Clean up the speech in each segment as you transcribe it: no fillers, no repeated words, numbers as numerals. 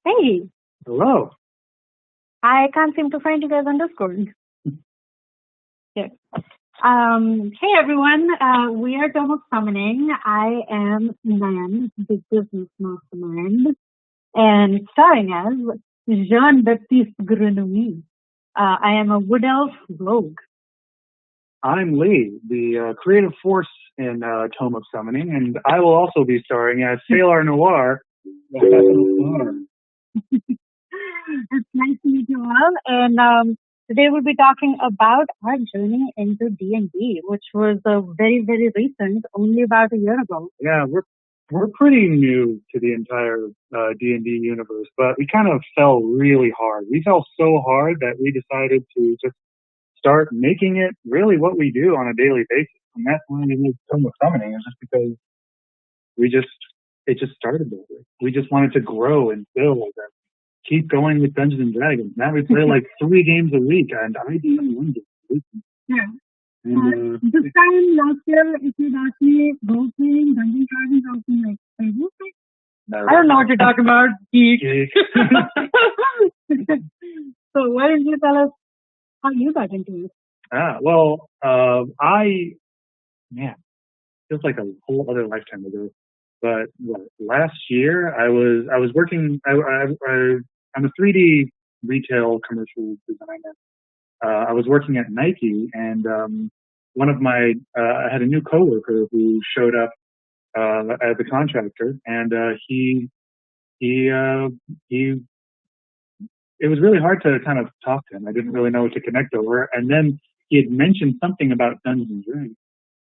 Hey, Hello. I can't seem to find you guys on Discord. Here. Hey everyone, we are Tome Summoning. I am Nan, the business mastermind, and starring as Jean-Baptiste Grenouille. I am a wood elf rogue. I'm Lee, the creative force in Tome of Summoning, and I will also be starring as Sailor Noir. It's nice to meet you all, and today we'll be talking about our journey into D&D, which was very, very recent, only about a year ago. Yeah, we're pretty new to the entire D&D universe, but we kind of fell really hard. We fell so hard that we decided to just start making it really what we do on a daily basis, and that's why we made Tome of Summoning. Is just because it just started that way. We just wanted to grow and build and keep going with Dungeons and Dragons. Now we play like 3 games a week, and I DM 1 game a week. Yeah. And, this time last year, if you'd asked me role playing Dungeons and Dragons, I would be like, "Hey, role play? I don't know what you're talking about, geek." So why don't you tell us how you got into it? Feels like a whole other lifetime ago. But last year I was working. I'm a 3D retail commercial designer. I was working at Nike, and I had a new coworker who showed up as a contractor, and he it was really hard to kind of talk to him. I didn't really know what to connect over, and then he had mentioned something about Dungeons and Dragons,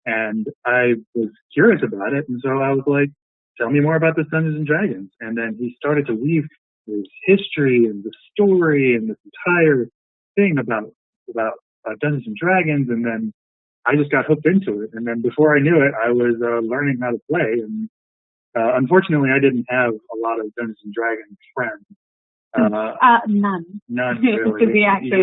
and I was curious about it, and so I was like, "Tell me more about this Dungeons and Dragons." And then he started to weave his history and the story and this entire thing about Dungeons and Dragons, and then I just got hooked into it. And then before I knew it, I was learning how to play. And unfortunately, I didn't have a lot of Dungeons and Dragons friends. None. None really. To be accurate.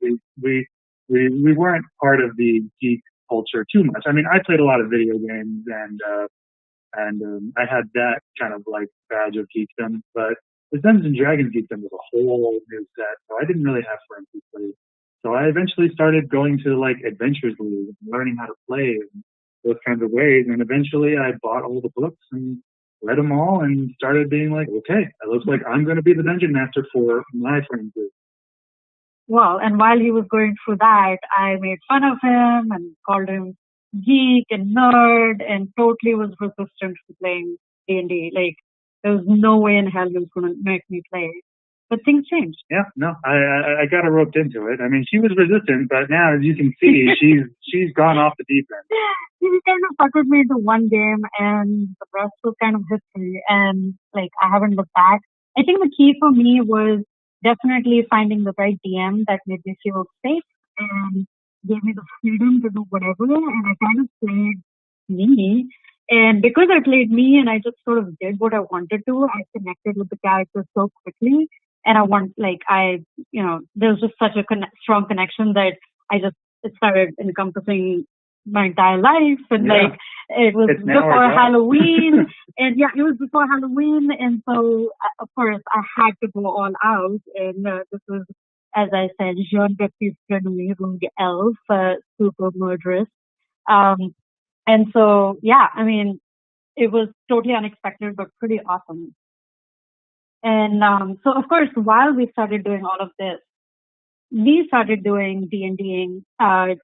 Yeah, we weren't part of the geek culture too much. I mean, I played a lot of video games, and I had that kind of like badge of geekdom, but the Dungeons and Dragons geekdom was a whole new set, so I didn't really have friends who played. So I eventually started going to like Adventures League and learning how to play in those kinds of ways, and eventually I bought all the books and read them all and started being like, okay, it looks like I'm going to be the dungeon master for my friend group. Well, and while he was going through that, I made fun of him and called him geek and nerd, and totally was resistant to playing D&D. Like, there was no way in hell he was going to make me play. But things changed. Yeah, no, I got her roped into it. I mean, she was resistant, but now, as you can see, she's gone off the deep end. She kind of fucked with me into one game, and the rest was kind of history. And like, I haven't looked back. I think the key for me was definitely finding the right DM that made me feel safe and gave me the freedom to do whatever. And I kind of played me. And because I played me and I just sort of did what I wanted to, I connected with the character so quickly. And there was just such a strong connection that it started encompassing my entire life. And it was before Halloween. And it was before Halloween. And so, of course, I had to go all out. And this was, as I said, Jean-Baptiste Grenouille, rogue elf, super murderous. And so, I mean, it was totally unexpected, but pretty awesome. And so, of course, while we started doing all of this, we started doing DMing a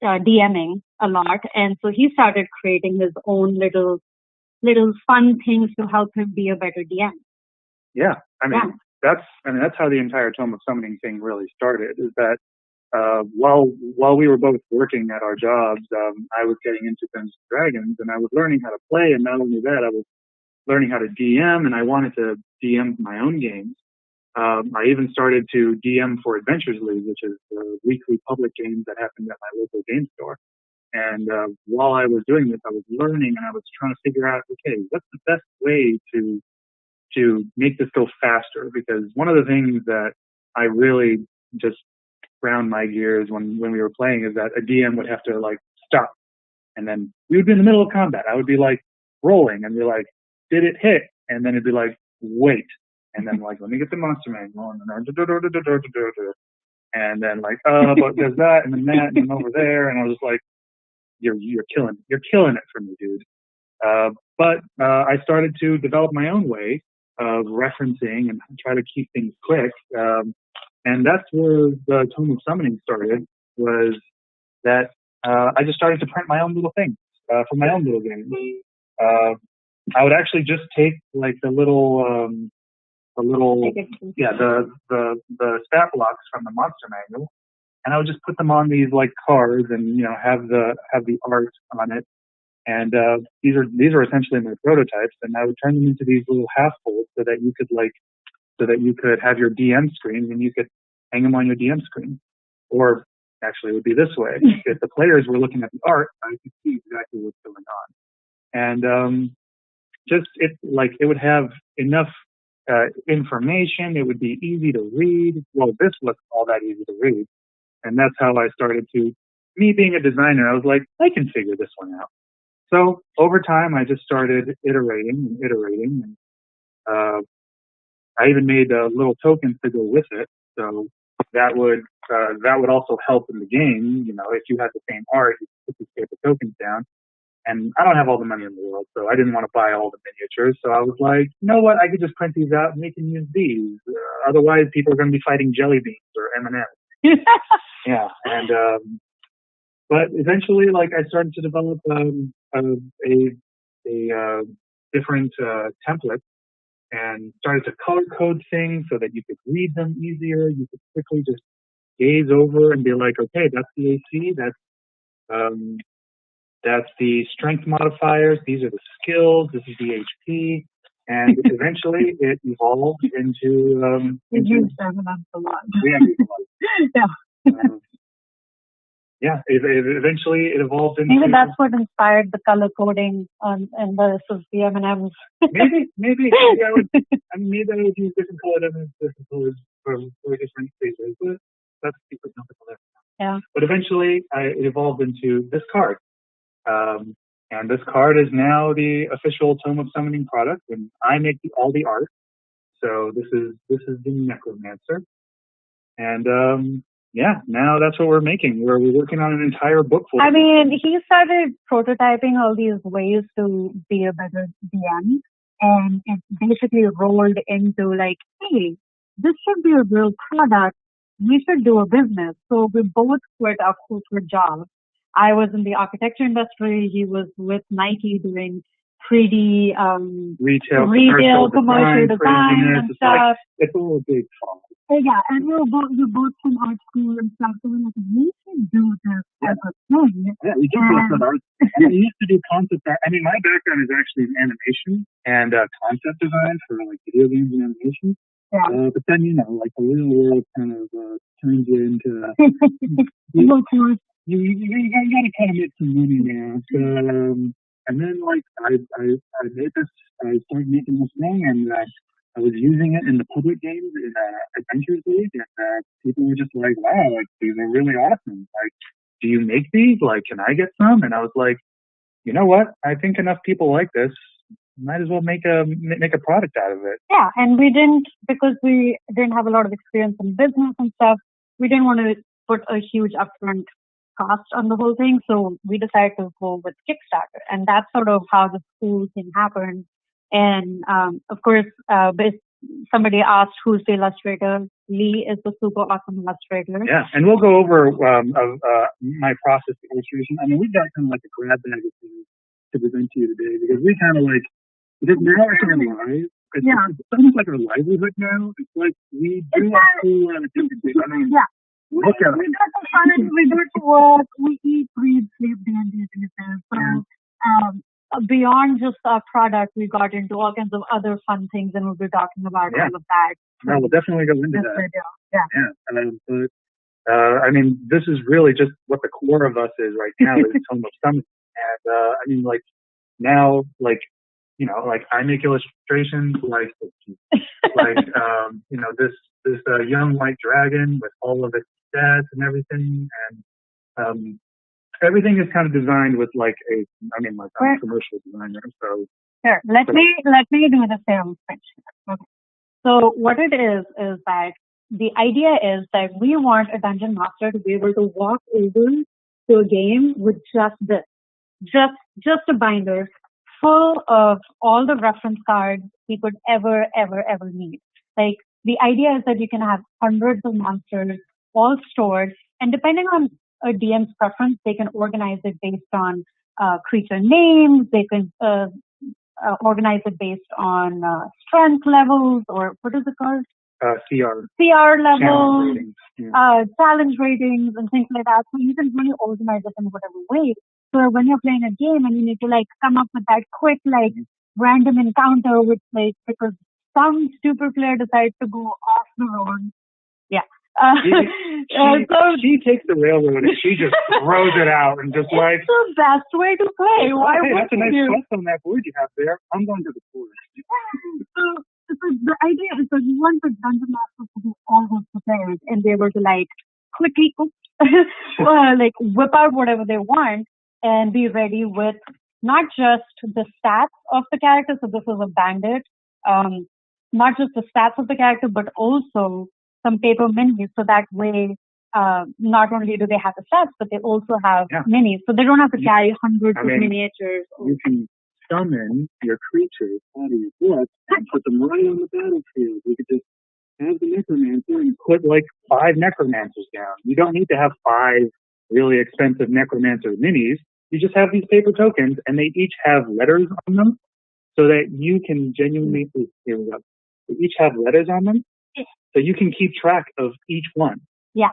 lot. And so he started creating his own little fun things to help him be a better DM. Yeah. I mean, that's how the entire Tome of Summoning thing really started, is that while we were both working at our jobs, I was getting into Dungeons and Dragons, and I was learning how to play, and not only that, I was learning how to DM, and I wanted to DM my own games. I even started to DM for Adventures League, which is the weekly public games that happened at my local game store. And while I was doing this, I was learning, and I was trying to figure out, okay, what's the best way to make this go faster? Because one of the things that I really just ground my gears when we were playing is that a DM would have to like stop, and then we would be in the middle of combat. I would be like rolling and be like, did it hit? And then it'd be like, wait. And then like, let me get the monster manual, and then like, but there's that, and then that, and then over there, and I was just like, you're killing it for me, dude. But I started to develop my own way of referencing and try to keep things quick. And that's where the Tome of Summoning started, was that I just started to print my own little things for my own little games. I would actually just take like the stat blocks from the monster manual, and I would just put them on these like cards, and have the art on it. And these are essentially my prototypes, and I would turn them into these little half folds so that you could have your DM screen, and you could hang them on your DM screen. Or actually, it would be this way: if the players were looking at the art, I could see exactly what's going on. And it would have enough information. It would be easy to read. Well, this wasn't all that easy to read, and that's how I started to. Me being a designer, I was like, I can figure this one out. So over time, I just started iterating. And I even made little tokens to go with it. So that would also help in the game. If you had the same art, you could put these paper tokens down. And I don't have all the money in the world, so I didn't want to buy all the miniatures. So I was like, you know what? I could just print these out and we can use these. Otherwise, people are going to be fighting jelly beans or M&Ms. Yeah, and but eventually, like, I started to develop a different template, and started to color code things so that you could read them easier. You could quickly just gaze over and be like, okay, that's the AC, that's the strength modifiers, these are the skills, this is the HP, and eventually it evolved into. We use them a lot. Yeah. Eventually it evolved into. Maybe that's what inspired the color coding and the M&Ms. Maybe I would use different colored M&Ms, different colors for different spaces, but that's secret number. Yeah. But eventually it evolved into this card. And this card is now the official Tome of Summoning product, and I make all the art. So this is the Necromancer, and now that's what we're making. We're working on an entire book full. I mean, he started prototyping all these ways to be a better DM, and it basically rolled into like, hey, this should be a real product. We should do a business. So we both quit our corporate jobs. I was in the architecture industry. He was with Nike doing 3D retail commercial design and stuff. It's all a big fun. Yeah, and we were both from art school and stuff. So we're like, we should do this as a thing. Yeah, we did both art. We used to do concept art. I mean, my background is actually in animation and concept design for like video games and animation. Yeah. But then, like the real world kind of turns you into. You gotta kind of make some money now. So, and then like I made this. I started making this thing, and I was using it in the public games in Adventures League, and people were just like, "Wow, like these are really awesome! Like, do you make these? Like, can I get some?" And I was like, "You know what? I think enough people like this. Might as well make a product out of it." Yeah, and because we didn't have a lot of experience in business and stuff. We didn't want to put a huge upfront cost on the whole thing, so we decided to go with Kickstarter, and that's sort of how the whole thing happened. And of course, somebody asked who's the illustrator. Lee is the super awesome illustrator. Yeah, and we'll go over my process of illustration. I mean, we've got kind of like a grab bag of things to present to you today, because we kind of like, because we're not our lives. It's almost like our livelihood now. It's like we do a whole lot of different things. I mean, look at it. We got the fun, we go to work, we eat, breathe, sleep, dandy, so beyond just our product, we got into all kinds of other fun things, and we'll be talking about all of that. No, we'll definitely go into that. Video. I mean, this is really just what the core of us is right now, is Tome of Summoning. And I mean, like, now, like, like I make illustrations like this young white dragon with all of its stats and everything, and everything is kind of designed with like I'm a commercial designer, so. Sure. Let me do the sales pitch. Okay. So what it is that the idea is that we want a dungeon master to be able to walk over to a game with just this, just a binder full of all the reference cards he could ever need. Like the idea is that you can have hundreds of monsters all stored, and depending on a DM's preference, they can organize it based on creature names. They can organize it based on strength levels, or what is it called? CR levels, challenge ratings, and things like that. So you can really organize it in whatever way. So when you're playing a game and you need to like come up with that quick like random encounter with like because some stupid player decides to go off the road. Yeah. She takes the railroad and she just throws it out and just like it's the best way to play. Why hey, that's a nice quest on that board you have there. I'm going to the forest. So the idea is that you want the dungeon master to be always prepared and be able to like quickly like whip out whatever they want and be ready with not just the stats of the character. So this is a bandit. Not just the stats of the character, but also some paper minis. So that way, not only do they have the stats, but they also have minis. So they don't have to carry hundreds of miniatures. You can summon your creatures out of your book and put them right on the battlefield. You could just have the necromancer and put like 5 necromancers down. You don't need to have 5 really expensive necromancer minis. You just have these paper tokens and they each have letters on them so that you can genuinely, here we go. They each have letters on them so you can keep track of each one. Yeah.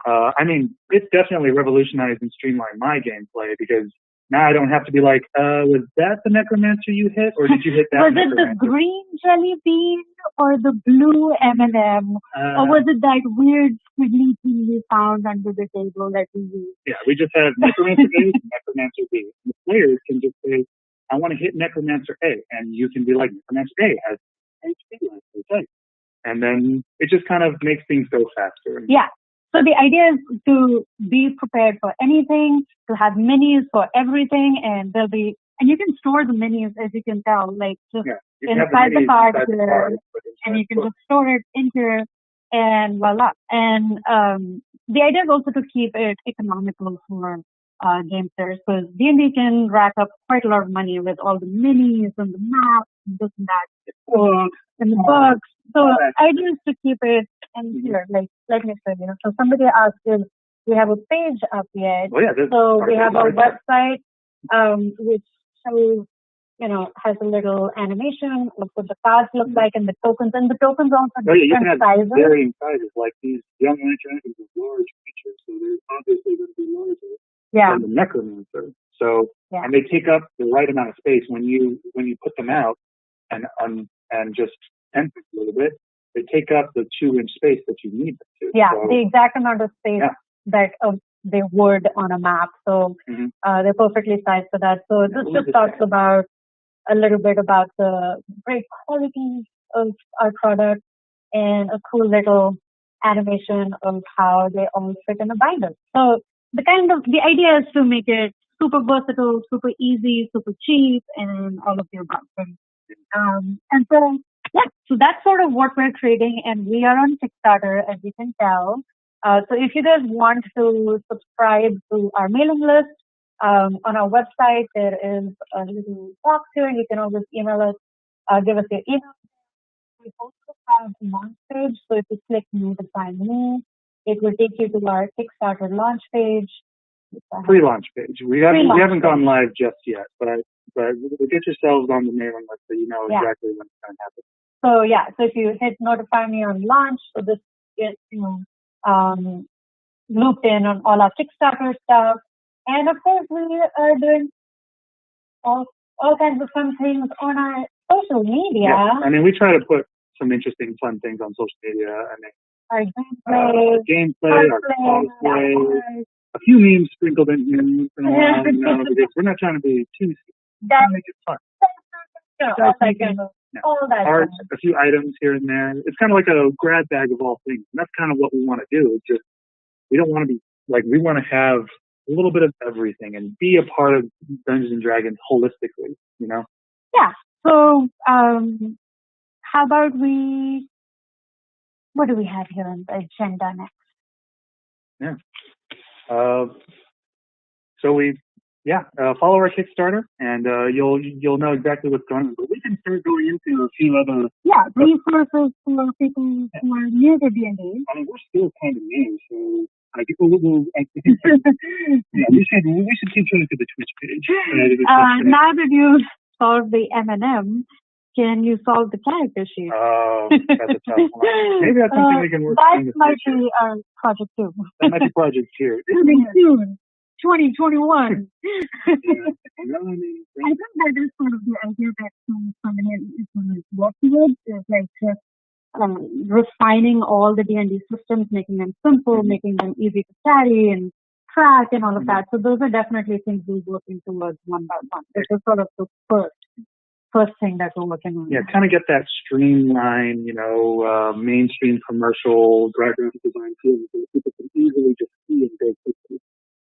It's definitely revolutionized and streamlined my gameplay because now I don't have to be like, was that the necromancer you hit, or did you hit that? Was it the green jelly bean or the blue M&M, or was it that weird squiggly thing we found under the table that we used? Yeah, we just have necromancer A and necromancer B. And the players can just say, I want to hit necromancer A, and you can be like, necromancer A has HP, okay. And then it just kind of makes things go faster. Yeah. So the idea is to be prepared for anything, to have minis for everything, and you can store the minis, as you can tell, like just inside the card here, and you can just store it in here, and voila. And the idea is also to keep it economical for game players, because D&D can rack up quite a lot of money with all the minis and the maps and this and that, and the books. So the idea is to keep it in here, like I said, So somebody asked if we have a page up yet. Oh, yeah, so we have our website, which shows, has a little animation of what the cards look like and the tokens also you can have sizes. Varying sizes, like these young dragons are large creatures, so they're obviously going to be larger than the necromancer. So, and they take up the right amount of space when you put them out and just temper a little bit. They take up the 2-inch space that you need them to. Yeah, so, the exact amount of space that they would on a map. So they're perfectly sized for that. So this just talks about a little bit about the great quality of our product and a cool little animation of how they all fit in a binder. So the idea is to make it super versatile, super easy, super cheap, and all of the above. And so that's sort of what we're creating, and we are on Kickstarter, as you can tell. So if you guys want to subscribe to our mailing list, on our website, there is a little box here. You can always email us, give us your email. We also have a launch page, so if you click Notify Me, it will take you to our Kickstarter launch page. Pre-launch page. We haven't gone live just yet, but get yourselves on the mailing list so you know exactly when it's going to happen. So if you hit Notify Me on launch, so this gets looped in on all our Kickstarter stuff. And of course, we are doing all kinds of fun things on our social media. Yeah. We try to put some interesting, fun things on social media. Our gameplay, our cosplay, a few memes sprinkled in here, because we're not trying to be too. Trying to make it fun. All that art, a few items here and there. It's kind of like a grab bag of all things. And that's kind of what we want to do. It's just, we don't want to be like, we want to have a little bit of everything and be a part of Dungeons and Dragons holistically, Yeah. So, how about we What do we have here on the agenda next? Yeah. So follow our Kickstarter, and you'll know exactly what's going on. But we can start going into a few other resources for people who are new to D&D. I mean, we're still kind of new, so I think we should keep track of the Twitch page. Now that you've solved the M&M, can you solve the character sheet? Oh, that's a tough one. Maybe that's something we can work on. That might be project 2. That might be project 2. Coming soon, 2021. I think that is sort of the idea that somebody is working with, is like just refining all the D&D systems, making them simple, making them easy to carry and track and all of that. So those are definitely things we're working towards one by one. This is sort of the first thing that we're working on. Yeah, kind of get that streamline, mainstream commercial graphic design feel that people can easily just see and go quickly.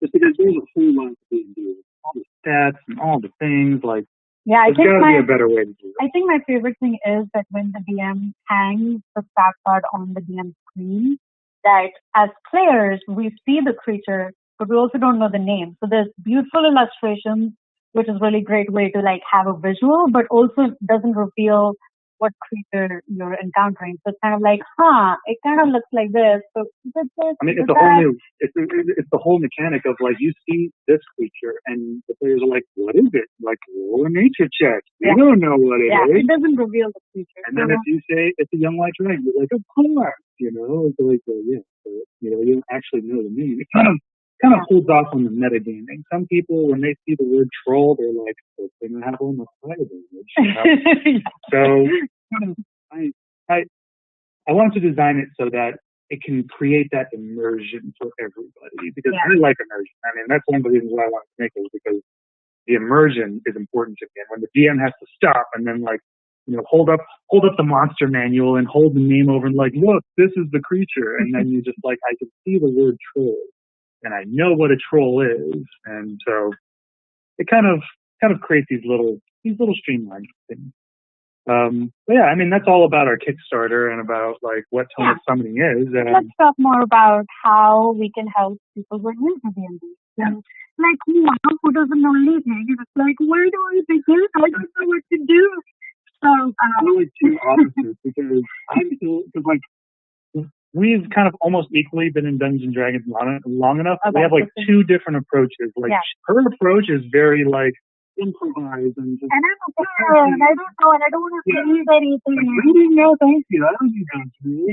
Just because there's a whole lot to do. All the stats and all the things, like, there's got to be a better way to do it. I think my favorite thing is that when the DM hangs the stat card on the DM screen, that as players, we see the creature, but we also don't know the name. So there's beautiful illustrations, which is a really great way to like have a visual, but also doesn't reveal what creature you're encountering. So it's kind of like, it kind of looks like this. So it's the whole mechanic of like, you see this creature and the players are like, what is it? Like, roll a nature check. You don't know what it is. Yeah, it doesn't reveal the creature. And then if you say it's a young white dragon, you're like, of course, it's like, you don't actually know the name. It kind of holds off on the metagaming. Some people, when they see the word troll, they're like, what's going to happen with fire damage? So I wanted to design it so that it can create that immersion for everybody, because I like immersion. I mean, that's one of the reasons why I wanted to make it, because the immersion is important to me. And when the DM has to stop and then hold up the monster manual and hold the name over and like, look, this is the creature. And then you just like, I can see the word troll and I know what a troll is. And so it kind of creates these little streamlined things. But yeah, I mean, that's all about our Kickstarter and about like what Tome Summoning is. Let's talk more about how we can help people who are new to D&D. Like, who doesn't know anything? And it's like, where do I begin? I don't know what to do. So, really two opposites, because we've kind of almost equally been in Dungeons and Dragons long enough. We have like two different approaches. Like her approach is very like improvise and just. And I'm okay, and I don't know, and I don't want to believe anything. No, thank you. I don't need that too.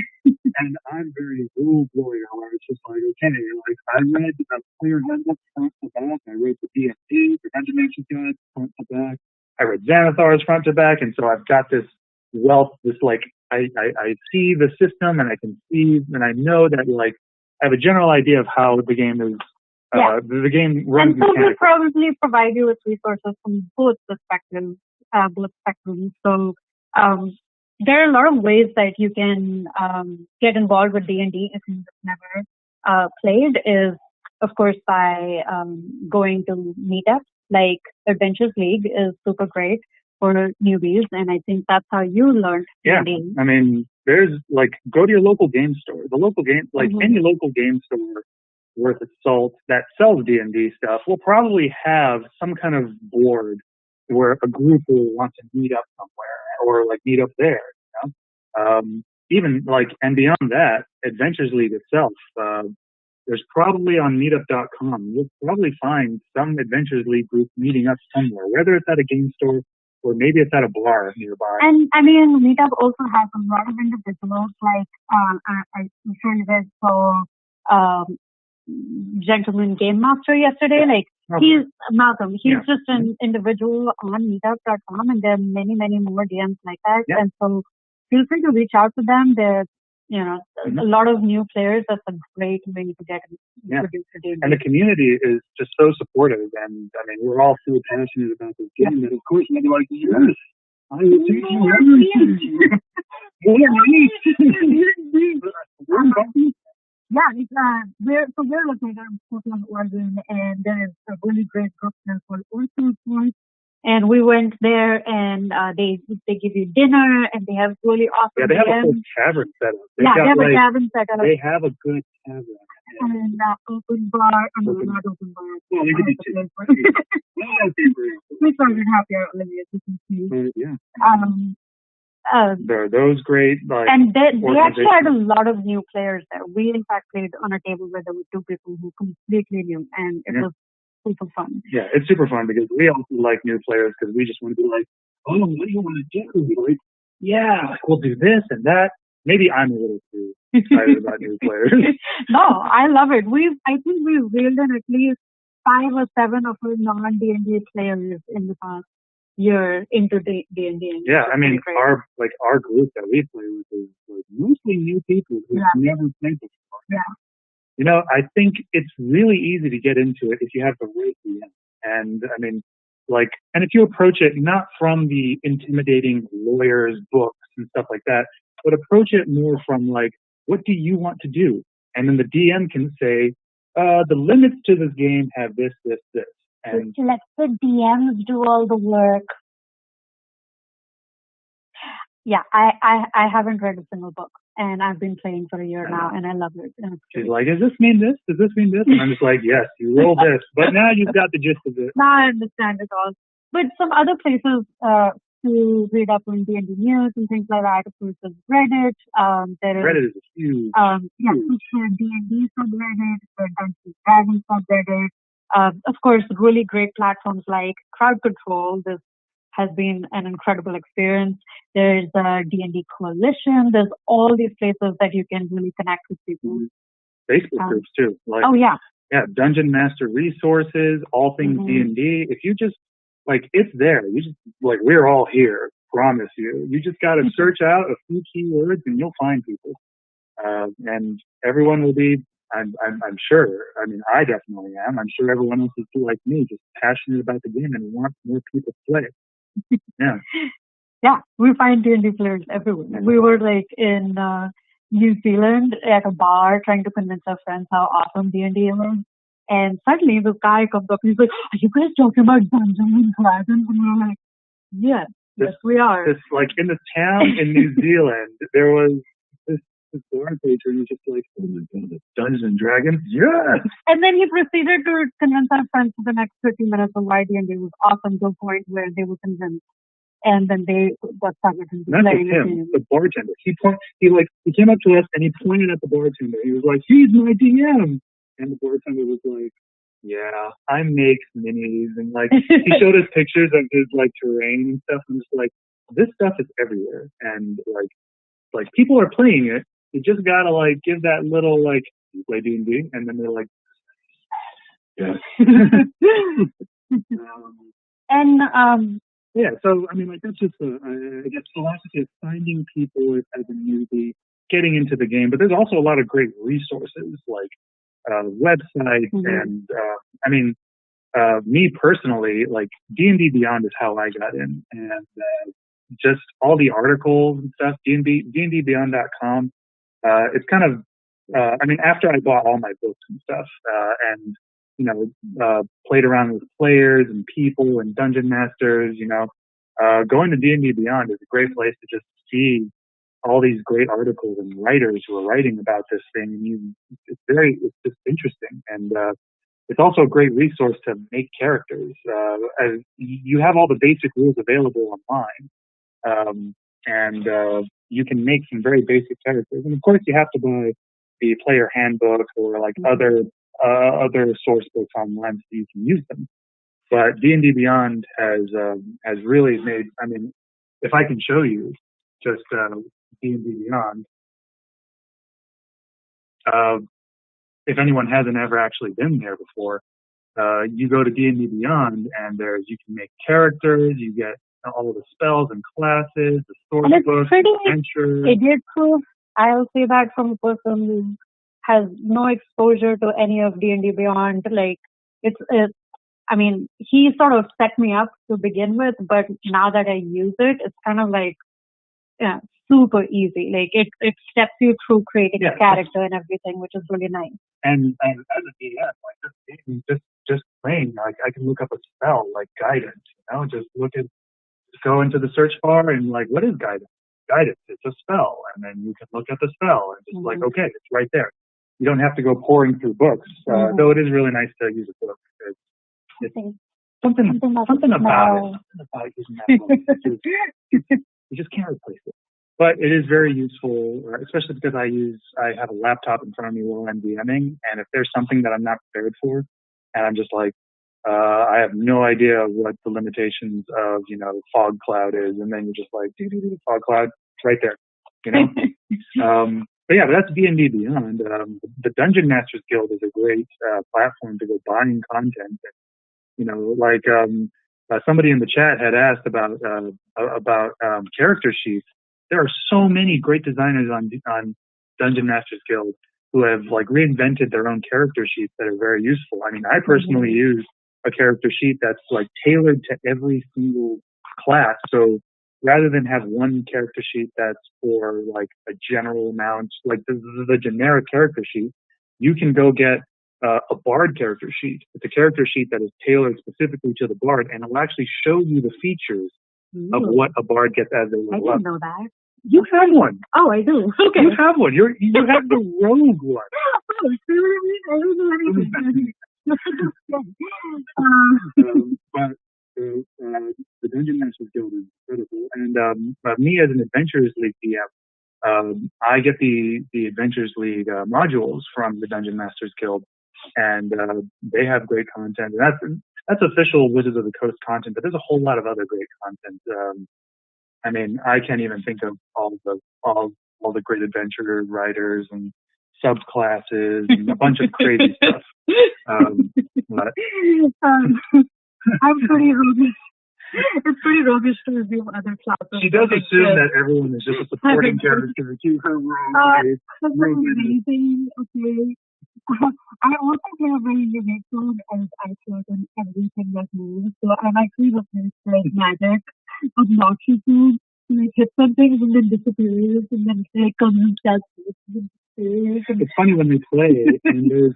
And I'm very rule boy. It's just like, okay, like I read the player handbook front to back. I read the D&D, the Dimension Guide front to back. I read Xanathar's front to back, and so I've got this wealth. This like I see the system, and I can see, and I know that like I have a general idea of how the game is. The game runs. And so we'll probably provide you with resources from both perspectives, both spectrums. So there are a lot of ways that you can get involved with D&D if you've never played. Is of course by going to meetups. Like Adventures League is super great for newbies, and I think that's how you learned D&D. I mean, there's like, go to your local game store. The local game, like any local game store worth its salt that sells D&D stuff will probably have some kind of board where a group will want to meet up somewhere or like meet up there. Even like, and beyond that, Adventures League itself, there's probably on meetup.com, you'll probably find some Adventures League group meeting up somewhere, whether it's at a game store or maybe it's at a bar nearby. And I mean, Meetup also has a lot of individuals, like I'm sure you guys saw Gentleman Game Master yesterday. Like, he's Malcolm. He's just an individual on meetup.com, and there are many, many more DMs like that. And so feel free to reach out to them. There's, a lot of new players. That's a great way to get introduced to D&D. And the community is just so supportive. And I mean, we're all so passionate about this game that, of course, we're like, yes, I will teach you everything. We're looking at Portland, Oregon, and there is a really great group there called Orchard Point. And we went there, and they give you dinner, and they have really awesome. Yeah, they have a whole tavern set up. They have a tavern set up. They have a good tavern. And open bar, not open bar. Well, we could do We started happy hour early, as you can see. Yeah. There are those great, like, and they actually had a lot of new players there. We in fact played on a table where there were two people who completely new, and it was super fun. Yeah, it's super fun because we also like new players because we just want to be like, oh, what do you want to do? Like, yeah, we'll do this and that. Maybe I'm a little too excited about new players. No, I love it. I think we've reeled in at least 5 or 7 of our non-D&D players in the past year into D&D. Yeah, I mean, our group that we play with is mostly new people who've never played before. Yeah. You know, I think it's really easy to get into it if you have the right DM. And I mean, and if you approach it not from the intimidating lawyer's books and stuff like that, but approach it more from what do you want to do? And then the DM can say, the limits to this game have this, this, this. And let the DMs do all the work. Yeah, I haven't read a single book, and I've been playing for a year now, and I love it. She's like, does this mean this? Does this mean this? And I'm just like, yes, you roll this, but now you've got the gist of it. Now I understand it all. But some other places to read up on D&D news and things like that, of course, is Reddit. Reddit is huge. D&D subreddit, the Dungeons and Dragons subreddit. Of course, really great platforms like Crowd Control. This has been an incredible experience. There's a D&D coalition. There's all these places that you can really connect with people. Facebook groups too. Yeah, Dungeon Master resources, all things D&D. If you just it's there. You just we're all here. Promise you. You just got to search out a few keywords and you'll find people. And everyone will be. I'm sure. I mean, I definitely am. I'm sure everyone else is too, like me, just passionate about the game and want more people to play. Yeah. Yeah, we find D&D players everywhere. We were in New Zealand at a bar trying to convince our friends how awesome D&D was. And suddenly this guy comes up and he's like, are you guys talking about Dungeons and Dragons? And we're like, yes, we are. In the town in New Zealand, there was this bar patron who's just like, oh my God, Dungeons and Dragons? Yes! And then he proceeded to convince our friends for the next 30 minutes of why D&D was awesome to a point where they were convinced. And then they got started into playing. Not just him, the bartender. He came up to us and he pointed at the bartender. He was like, he's my DM! And the bartender was like, yeah, I make minis. And he showed us pictures of his terrain and stuff. And just this stuff is everywhere. And people are playing it. You just gotta give that little you play D&D, and then they're like, yes. Yeah. So I mean, that's just I guess philosophy of finding people as a newbie getting into the game. But there's also a lot of great resources websites and I mean, me personally, D&D Beyond is how I got in, and just all the articles and stuff. DNDBeyond.com. It's kind of, I mean, after I bought all my books and stuff, and played around with players and people and dungeon masters, going to D&D Beyond is a great place to just see all these great articles and writers who are writing about this thing. And it's just interesting. And it's also a great resource to make characters. As you have all the basic rules available online. And you can make some very basic characters. And of course you have to buy the player handbook or other source books online so you can use them. But D&D Beyond has really made, I mean, if I can show you just D&D Beyond, if anyone hasn't ever actually been there before, you go to D&D Beyond and you can make characters, you get all of the spells and classes, the source books, adventures. Idiot-proof. I'll say that from a person who has no exposure to any of D&D Beyond. I mean, he sort of set me up to begin with, but now that I use it, it's kind of super easy. It steps you through creating a character and everything, which is really nice. And as a DM, just playing, I can look up a spell like guidance, Just go into the search bar and like, what is guidance? Guidance, it's a spell. And then you can look at the spell and just like, okay, it's right there. You don't have to go pouring through books, though it is really nice to use a book. It's something about using that book. You just can't replace it. But it is very useful, especially because I have a laptop in front of me while I'm DMing, and if there's something that I'm not prepared for, and I'm just like, I have no idea what the limitations of, fog cloud is, and then you're just like, fog cloud, right there, but that's D&D Beyond. The Dungeon Masters Guild is a great platform to go buying content. Somebody in the chat had asked about character sheets. There are so many great designers on Dungeon Masters Guild who have like reinvented their own character sheets that are very useful. I mean, I personally use a character sheet that's like tailored to every single class. So rather than have one character sheet that's for like a general amount, like the generic character sheet, you can go get a bard character sheet. It's a character sheet that is tailored specifically to the bard, and it'll actually show you the features of what a bard gets as they level up. I didn't know that. You have one. Oh, I do. Okay. You have one. You have the rogue one. Oh, seriously? I don't know anything. But the Dungeon Masters Guild is incredible, and me as an Adventurers League DM, I get the Adventurers League modules from the Dungeon Masters Guild, and they have great content. And that's official Wizards of the Coast content, but there's a whole lot of other great content. I mean, I can't even think of all the great adventurer writers and subclasses and a bunch of crazy stuff. I'm pretty roguish. It's pretty roguish to review other classes. She does assume that everyone is just a supporting character to her rogue. That's amazing. Okay. I also play a very unique mode as I chose in everything that moves. So I'm actually looking for magic obnoxious to like hit something and then disappears and then it comes and stabs and disappears. It's funny when they play and there's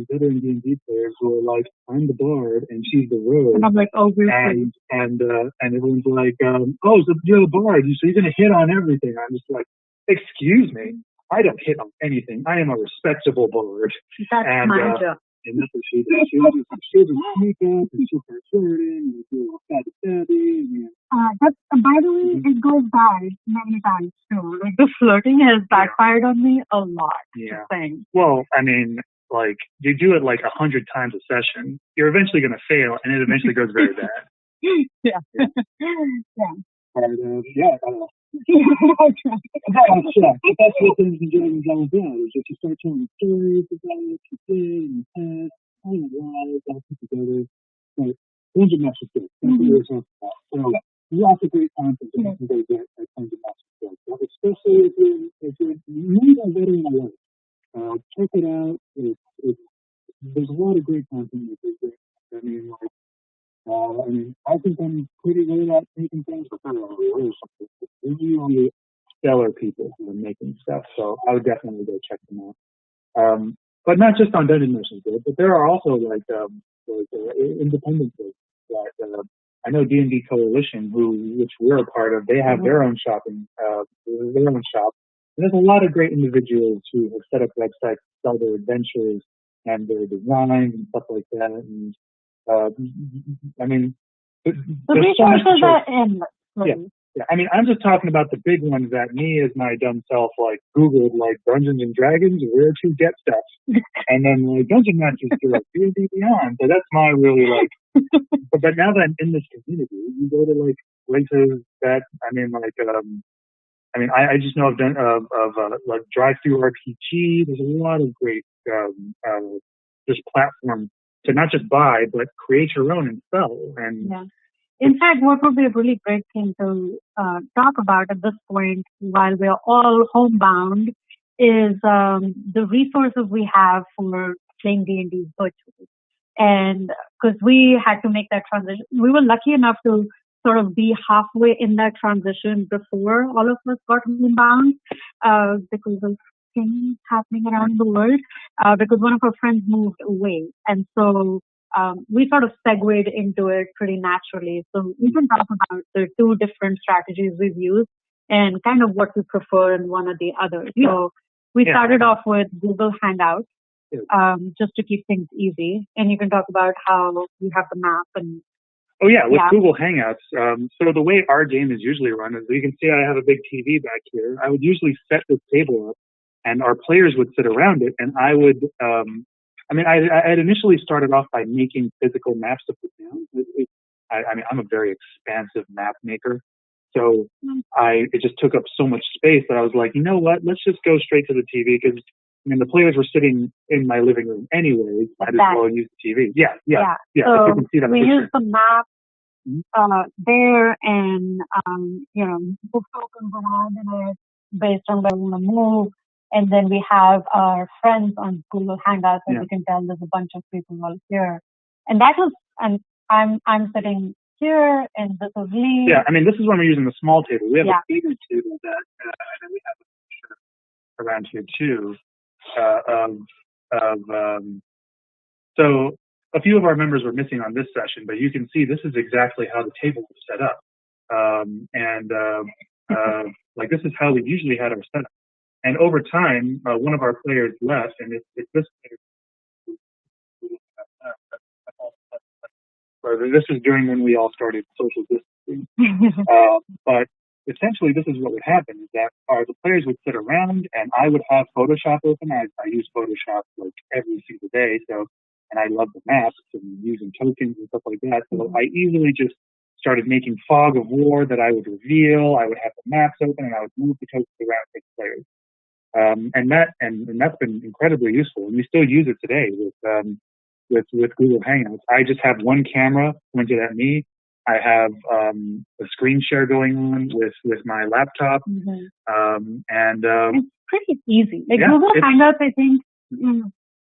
veteran D&D players who are like, I'm the bard and she's the rogue. And I'm like, oh, we're and everyone's like, oh, so you're the bard, so you're gonna hit on everything. I'm just like, excuse me. I don't hit on anything. I am a respectable bard. That's my job. And that's what she does. She does makeup and she'll start flirting and do all fatty stabby. By the way, it goes bad many times too. Like the flirting has backfired on me a lot. Yeah. Well, I mean, like you do it like 100 times a session, you're eventually going to fail, and it eventually goes very bad. Yeah. That's what things in Dragons all about, is that you start telling stories about what you did in the past, all your lives, all put together. Like, Dungeon Master's Guild, that's what we're talking about. So, lots of great content that you can go get at Dungeon Master's Guild. Especially if you're maybe a veteran alert. Check it out. There's a lot of great content that they do. I think I'm pretty good at making things, but there are really stellar people who are making stuff, so I would definitely go check them out. But not just on Dungeon Masters Guild, but there are also like independent groups that I know D&D Coalition, which we're a part of. They have their own shop. And there's a lot of great individuals who have set up websites to sell their adventures and their designs and stuff like that. And I mean, the resources are endless. Yeah. I mean, I'm just talking about the big ones that me as my dumb self like Googled, like Dungeons and Dragons, where to get stuff, and then like Dungeon Masters to like D&D Beyond. So that's my really like. But now that I'm in this community, you go to like places that I just know of like Drive-Thru RPG. There's a lot of great this platform to not just buy but create your own and sell. And in fact, what would be a really great thing to talk about at this point, while we are all homebound, is the resources we have for playing D&D virtually. And because we had to make that transition, we were lucky enough to sort of be halfway in that transition before all of us got homebound because of things happening around the world, because one of our friends moved away. And so we sort of segued into it pretty naturally. So we can talk about the two different strategies we've used and kind of what we prefer in one or the other. So we started off with Google Hangouts, just to keep things easy. And you can talk about how you have the map and. Oh yeah, with Google Hangouts. So the way our game is usually run is, you can see I have a big TV back here. I would usually set this table up, and our players would sit around it, and I would. I had initially started off by making physical maps to put down. I'm a very expansive map maker, so it just took up so much space that I was like, you know what? Let's just go straight to the TV, because the players were sitting in my living room anyways. I just go and use the TV. Yeah. So you can see that we use the map there, and book tokens around in it based on where we want to move. And then we have our friends on Google Hangouts, and you can tell there's a bunch of people all here. And that was, and I'm sitting here, and this is Lee. Yeah, this is when we're using the small table. We have a bigger table that, and then we have a picture around here too. So a few of our members were missing on this session, but you can see this is exactly how the table was set up. This is how we usually had our setup. And over time, one of our players left, and it's this player. This is during when we all started social distancing. But essentially, this is what would happen: is that the players would sit around, and I would have Photoshop open. I use Photoshop like every single day, and I love the maps and using tokens and stuff like that. So I easily just started making fog of war that I would reveal. I would have the maps open, and I would move the tokens around for the players. And that's been incredibly useful, and we still use it today with Google Hangouts. I just have one camera pointed at me. I have a screen share going on with my laptop, it's pretty easy. Google Hangouts, I think,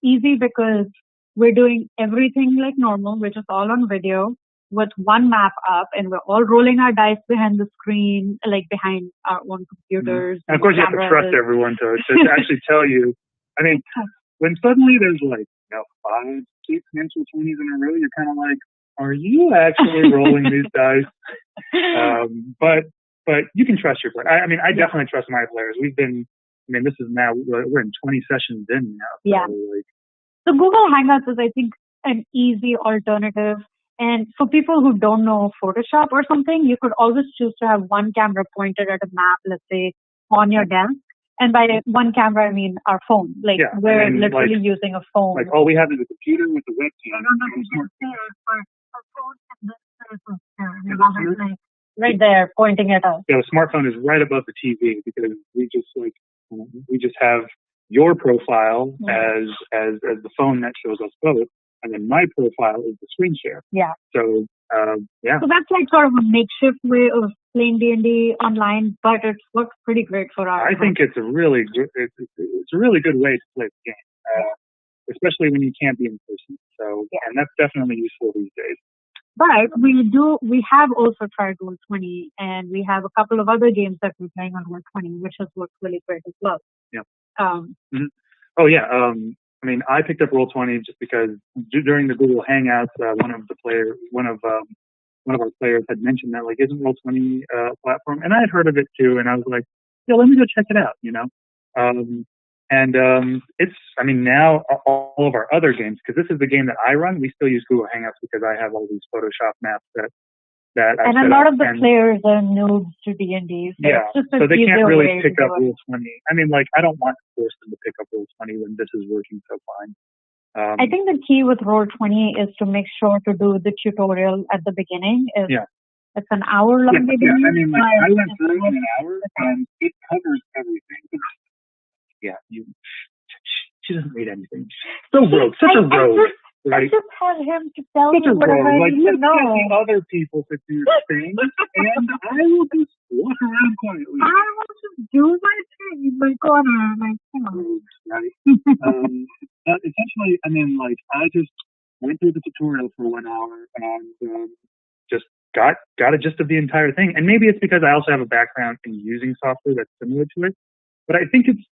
easy because we're doing everything like normal, which is all on video, with one map up, and we're all rolling our dice behind the screen, like behind our own computers. And of course, you have to trust everyone to actually tell you. When suddenly there's 5 natural 20s in a row, you're kind of like, are you actually rolling these dice? But you can trust your players. I definitely trust my players. We've been, this is now, we're in 20 sessions in now. So Google Hangouts is, I think, an easy alternative. And for people who don't know Photoshop or something, you could always choose to have one camera pointed at a map, let's say, on your desk. And by one camera, I mean our phone. We're literally using a phone. All we have is a computer with a webcam. I don't know if you can see it, but our phone is right there, pointing at us. Yeah, the smartphone is right above the TV, because we just have your profile as the phone that shows us both. And then my profile is the screen share. Yeah. So, So that's sort of a makeshift way of playing D&D online, but it works pretty great for our. I think it's a really good way to play the game, especially when you can't be in person. So, and that's definitely useful these days. But we have also tried Roll20, and we have a couple of other games that we're playing on Roll20, which has worked really great as well. Yeah. Oh yeah. I picked up Roll20 just because during the Google Hangouts, one of our players had mentioned that, isn't Roll20 a platform? And I had heard of it too, and I was like, yeah, let me go check it out, It's, now all of our other games, because this is the game that I run, we still use Google Hangouts because I have all these Photoshop maps that and a lot of the players are noobs to D&D. So they can't really pick up Roll20. I don't want to force them to pick up Roll20 when this is working so fine. I think the key with Roll20 is to make sure to do the tutorial at the beginning. It's an hour-long video. I went through it in an hour, and it covers everything. She doesn't read anything. So rogue, such a rogue. I just have him to tell me whatever I need to know. The other people to do things, and I will just walk around quietly. I will just do my thing in my corner, Right. Essentially, I just went through the tutorial for 1 hour and just got a gist of the entire thing. And maybe it's because I also have a background in using software that's similar to it. But I think it's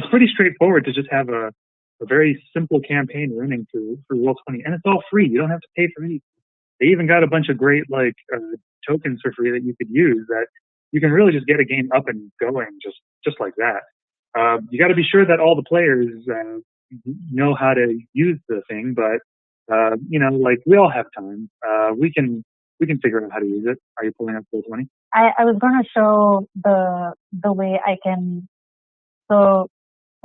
pretty straightforward to just have a a very simple campaign running through Roll20, and it's all free. You don't have to pay for anything. They even got a bunch of great tokens for free that you could use. That you can really just get a game up and going just like that. You got to be sure that all the players know how to use the thing, but like we all have time. We can figure out how to use it. Are you pulling up Roll20? I was going to show the way I can. So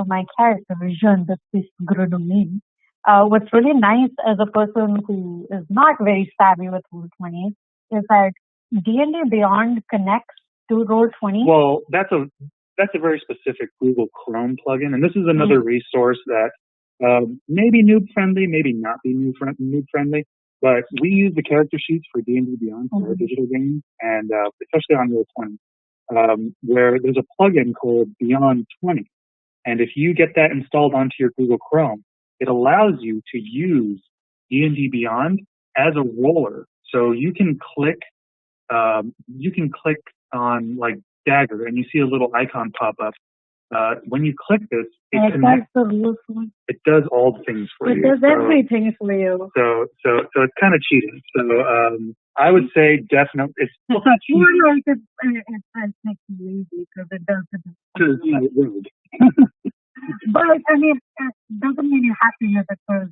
my character, Jean Baptiste Grenouille. What's really nice as a person who is not very savvy with Roll20 is that D&D Beyond connects to Roll20. Well, that's a very specific Google Chrome plugin, and this is another resource that maybe noob friendly, maybe not be noob friendly. But we use the character sheets for D&D Beyond for our digital games, and especially on Roll20, where there's a plugin called Beyond 20. And if you get that installed onto your Google Chrome, it allows you to use D&D Beyond as a roller. So you can click on like dagger, and you see a little icon pop up. When you click this, it does all the things for you. It does everything for you. So it's kind of cheating. So I would say definitely it's not cheating. More like it makes you lazy because it does it. But I mean, it doesn't mean you have to use it because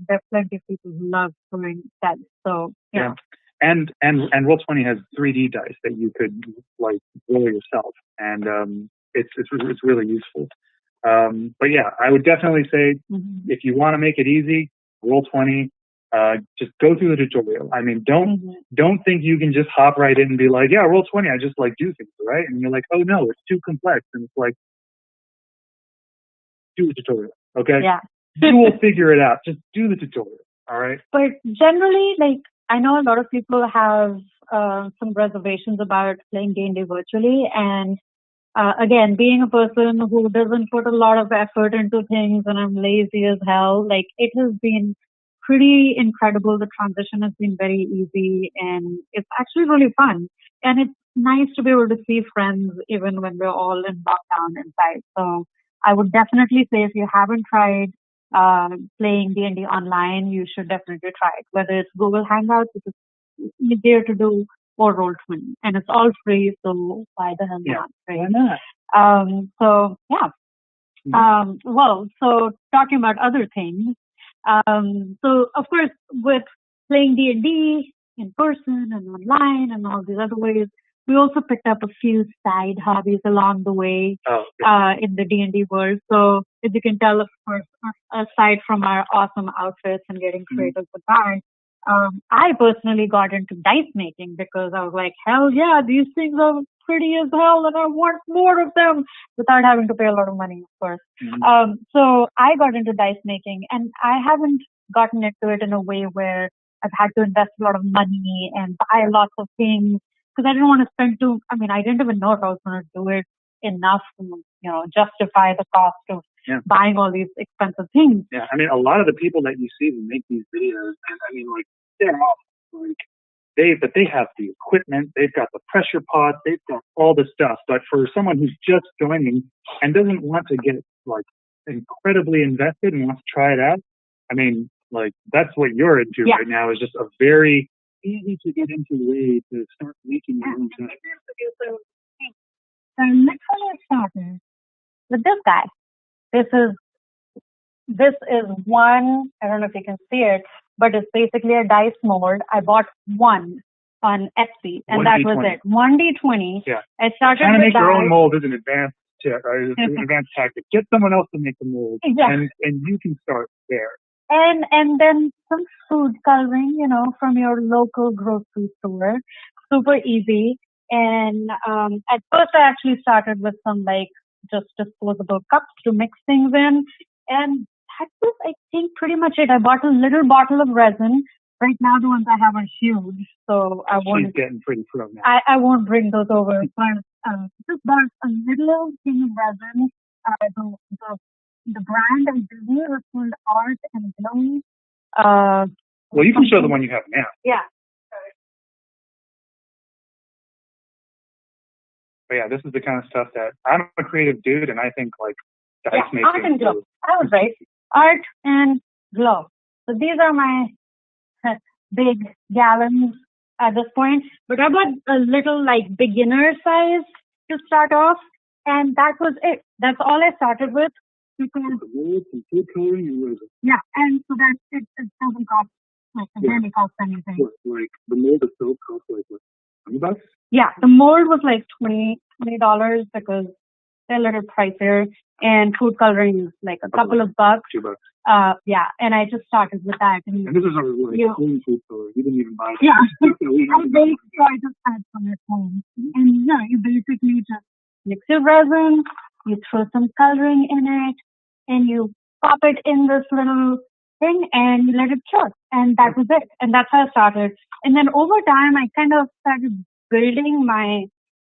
there are plenty of people who love throwing dice. So yeah. And Roll20 has 3D dice that you could like roll yourself, and it's really useful. But yeah, I would definitely say if you want to make it easy, Roll20. Just go through the tutorial. I mean, don't think you can just hop right in and be like, yeah, Roll20. I just like do things, right? And you're like, oh no, it's too complex, and it's like, do the tutorial, okay? Yeah. You will figure it out. Just do the tutorial, all right? But generally, like, I know a lot of people have some reservations about playing D&D virtually, and again, being a person who doesn't put a lot of effort into things and I'm lazy as hell, like, it has been pretty incredible. The transition has been very easy, and it's actually really fun. And it's nice to be able to see friends even when we're all in lockdown inside. So I would definitely say if you haven't tried playing D&D online, you should definitely try it. Whether it's Google Hangouts, which is easier to do, or Roll20, and it's all free. So why the hell not? Right? Why not? So yeah. Well, so talking about other things. So of course, with playing D&D in person and online and all these other ways, we also picked up a few side hobbies along the way in the D&D world. So as you can tell, of course, aside from our awesome outfits and getting creative with that, I personally got into dice making because I was like, hell yeah, these things are pretty as hell and I want more of them without having to pay a lot of money, of course. So I got into dice making, and I haven't gotten into it in a way where I've had to invest a lot of money and buy lots of things, because I didn't want to spend I didn't even know if I was going to do it enough to, justify the cost of buying all these expensive things. Yeah, I mean, a lot of the people that you see who make these videos, and I mean, like, they're all like, they have the equipment, they've got the pressure pots, they've got all the stuff. But for someone who's just joining and doesn't want to get like incredibly invested and wants to try it out, I mean, like, that's what you're into right now, is just a very easy to get into way to start making your own stuff. So next one I started with this guy. This is one, I don't know if you can see it, but it's basically a dice mold. I bought one on Etsy, and that was it. 1d20. Yeah. I started trying to make your own dice. mold is an advanced tactic. Get someone else to make the mold, and you can start there. And then some food coloring, from your local grocery store. Super easy. And at first I actually started with some just disposable cups to mix things in. And that was, I think, pretty much it. I bought a little bottle of resin. Right now the ones I have are huge, so I won't. She's getting pretty pro now. I won't bring those over. But just bought a little thing of resin. The brand I believe was called Art and Glow. Well, you can show the one you have now. Yeah. But yeah, this is the kind of stuff that I'm a creative dude, and I think like dice making. Art and Glow. I was right. art and glow. So these are my big gallons at this point. But I bought a little like beginner size to start off, and that was it. That's all I started with. Because yeah, and so that it doesn't cost like it barely cost anything. Like the mold itself costs like what, $20? Yeah, the mold was like $20 because they're a little pricier, and food coloring is like a couple of bucks. $2. Yeah, and I just started with that. And this is our like home food color. You didn't even buy it. Yeah, I just had some at home. And yeah, you basically just mix your resin, you throw some coloring in it, and you pop it in this little thing and you let it cure. And that was it. And that's how I started. And then over time, I kind of started building my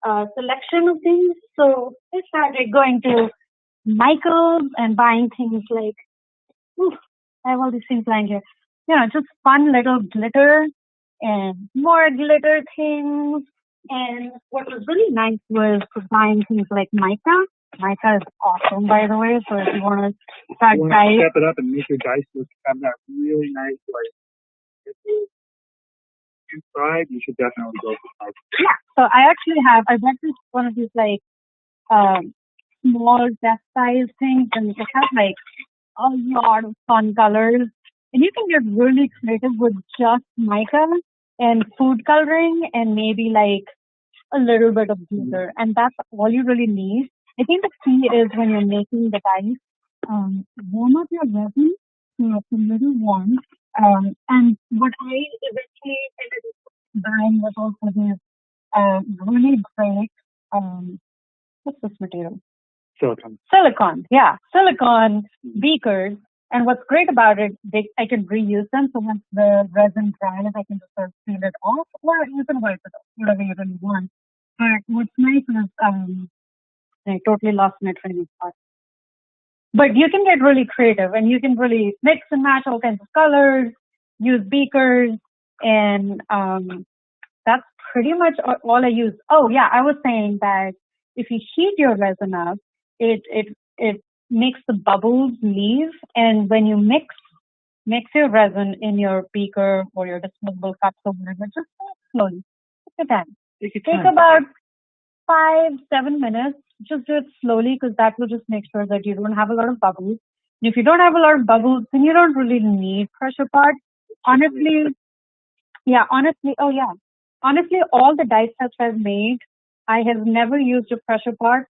selection of things. So I started going to Michael's and buying things like, I have all these things lying here. Just fun little glitter and more glitter things. And what was really nice was buying things like mica. Mica is awesome, by the way. So if you want to start step it up and make your dice look have that really nice like inside, you should definitely go for mica. Yeah. So I bought this one of these like small desk size things, and it has like a lot of fun colors. And you can get really creative with just mica and food coloring and maybe like a little bit of glitter. And that's all you really need. I think the key is when you're making the dice, warm up your resin to a little warm. And what I eventually ended up buying was also this really great, what's this material? Silicone, yeah. Silicone beakers. And what's great about it, I can reuse them. So once the resin dries, I can just sort of peel it off, or you can wipe it off, whatever you really want. But what's nice is, I totally lost my train of thought. But you can get really creative, and you can really mix and match all kinds of colors, use beakers, and that's pretty much all I use. Oh yeah, I was saying that if you heat your resin up, it makes the bubbles leave, and when you mix your resin in your beaker or your disposable cups or whatever, just do it slowly. Take your time. Take about 5-7 minutes. Just do it slowly because that will just make sure that you don't have a lot of bubbles. If you don't have a lot of bubbles, then you don't really need pressure pot. Honestly, all the dice sets I've made, I have never used a pressure pot.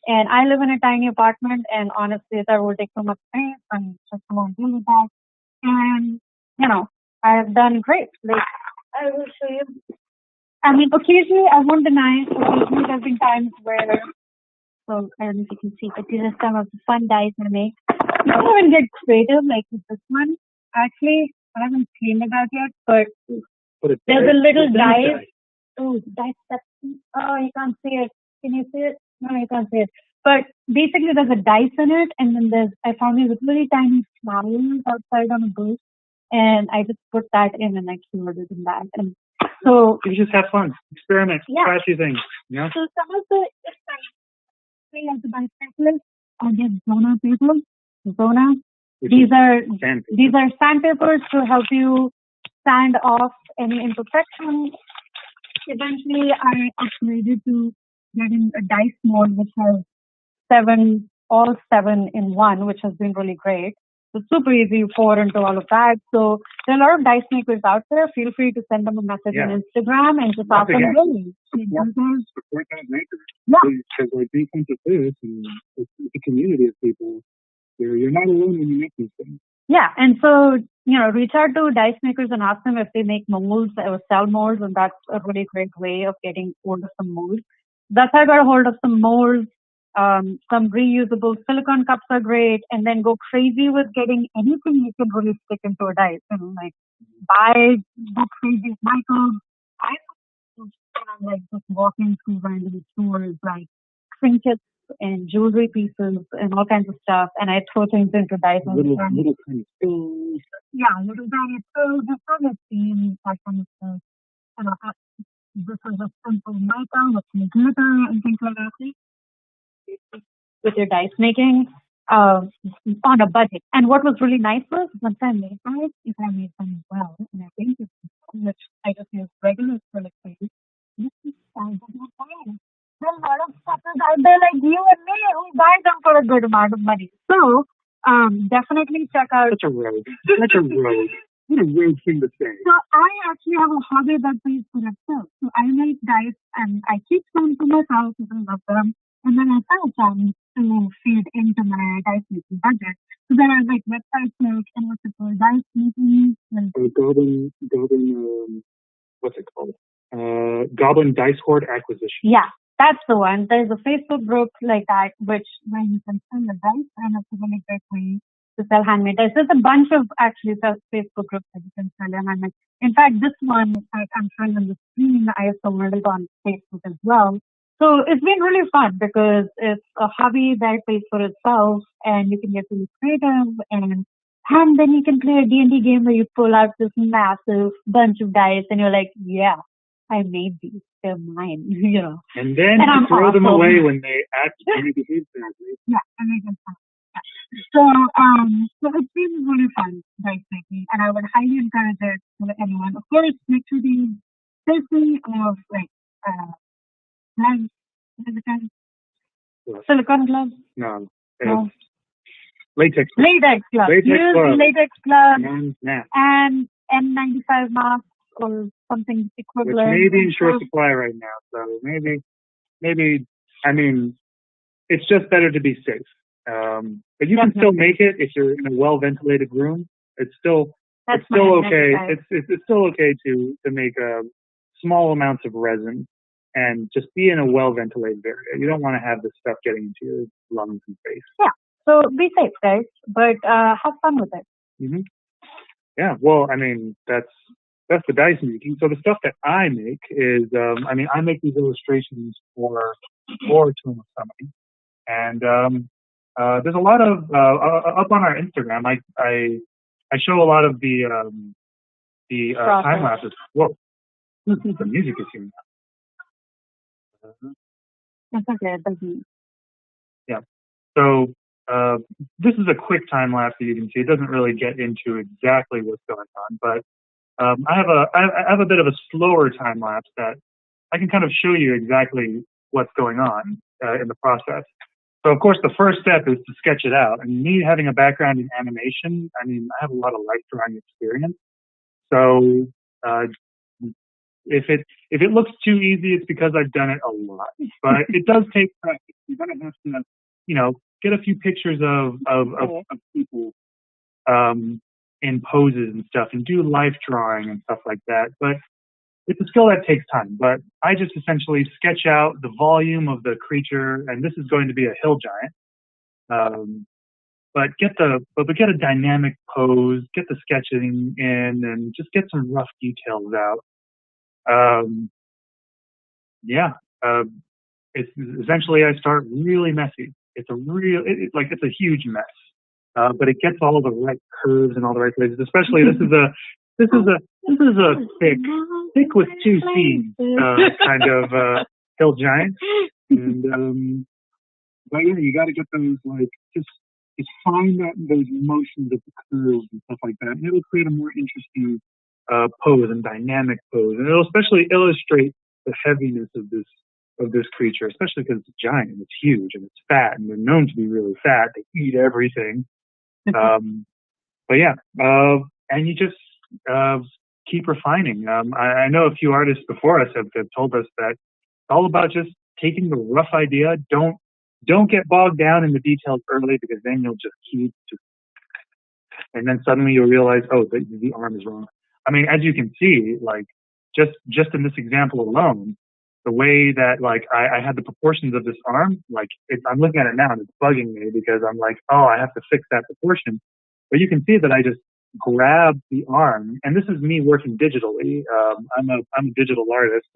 And I live in a tiny apartment, and honestly, that would take so much space, and just won't deal with that. And, I have done great. Like, I will show you. I mean, occasionally, I won't deny, occasionally there have been times where, so I don't know if you can see, but these are some of the fun dice I make. You don't even get creative, like with this one. Actually, I haven't cleaned it out yet, but there's a little dice. Oh, dice that, oh, you can't see it. Can you see it? No, you can't see it. But basically, there's a dice in it, and then I found these really tiny flowers outside on a bush, and I just put that in and I cured it in that. And so you just have fun, experiment, try a few things. Yeah. So some of the things to buy specialists are just Zona papers. Zona. These are sandpapers to help you sand off any imperfections. Eventually, I upgraded to getting a dice mold which has all seven in one, which has been really great. So it's super easy to pour into all of that. So there are a lot of dice makers out there. Feel free to send them a message on Instagram and just ask them. Support those makers. Yeah. Because like these kinds of foods and it's a community of people. You're not alone when you make these things. Yeah, and so, reach out to dice makers and ask them if they make molds or sell molds, and that's a really great way of getting hold of some molds. That's how I got a hold of some molds. Some reusable silicone cups are great, and then go crazy with getting anything you can really stick into a dice. Like go crazy with Michael. I like just walking through random stores, like trinkets and jewelry pieces and all kinds of stuff, and I throw things into dice. Little tiny stones. Yeah, little tiny stones. Just kind of theme, that kind of stuff. This is a simple mica with some glitter and things like that. With your dice making. uh, on a budget. And what was really nice was once I made that, if I made them well, and I think it's which I just use regular acrylic paint, this is fine. There are a lot of suckers out there like you and me who buy them for a good amount of money. So definitely check out. Such a rogue. Such a rogue. What a rogue thing to say. So I actually have a hobby that pays for itself. So I make dice and I keep some for myself because I love them. And then I sell some to feed into my dice making budget. So there are like websites like and what's it called, dice making and What's it called? Goblin Dice Hoard Acquisition. yeah, that's the one. There's a Facebook group like that, which where you can sell your dice, and it's a really great way to sell handmade dice. There's a bunch of actually Facebook groups that you can sell your handmade. In fact, this one I'm showing on the screen, I have sold it on Facebook as well. So it's been really fun because it's a hobby that pays for itself, and you can get really creative and then you can play a D&D game where you pull out this massive bunch of dice and you're like, yeah, I made these. They're mine, you know. And then you throw them away when they actually behave badly. Yeah, and they get fun. So, so it's been really fun dice making, and I would highly encourage it to anyone. Of course, make sure the safety of like gloves, silicone gloves. No. No. Latex. Latex gloves. Use latex gloves and N95 masks or something equivalent. Which may be in short supply right now, so maybe. I mean, it's just better to be safe. But you can still make it if you're in a well ventilated room. It's still okay. It's still okay to make small amounts of resin and just be in a well ventilated area. You don't want to have this stuff getting into your lungs and face. Yeah. So be safe, guys, but have fun with it. Mm-hmm. Yeah. Well, I mean, that's the dice making. So the stuff that I make is, I make these illustrations for Tome Summoning, and there's a lot of up on our Instagram. I show a lot of the time lapses. Whoa, the music is here now. That's okay. Yeah. So this is a quick time lapse that you can see. It doesn't really get into exactly what's going on, but I have a bit of a slower time lapse that I can kind of show you exactly what's going on in the process. So of course the first step is to sketch it out. And me having a background in animation, I have a lot of life drawing experience. So if it looks too easy, it's because I've done it a lot. But it does take practice. You're gonna have to, get a few pictures of people in poses and stuff, and do life drawing and stuff like that. But it's a skill that takes time. But I just essentially sketch out the volume of the creature, and this is going to be a hill giant. But get a dynamic pose, get the sketching in, and just get some rough details out. It's essentially I start really messy. It's a huge mess, but it gets all the right curves and all the right places. Especially this is a thick with two C's kind of hill giant, and but yeah, you got to get those just find those motions of the curves and stuff like that, and it'll create a more interesting pose and dynamic pose, and it'll especially illustrate the heaviness of this creature, especially because it's a giant, it's huge, and it's fat, and they're known to be really fat. They eat everything. But yeah, and you just keep refining. I know a few artists before us have told us that it's all about just taking the rough idea. Don't get bogged down in the details early, because then you'll just and then suddenly you'll realize, oh, the arm is wrong. As you can see, just in this example alone, the way that I had the proportions of this arm, I'm looking at it now and it's bugging me because I'm like, oh, I have to fix that proportion. But you can see that I just grabbed the arm, and this is me working digitally. I'm a digital artist,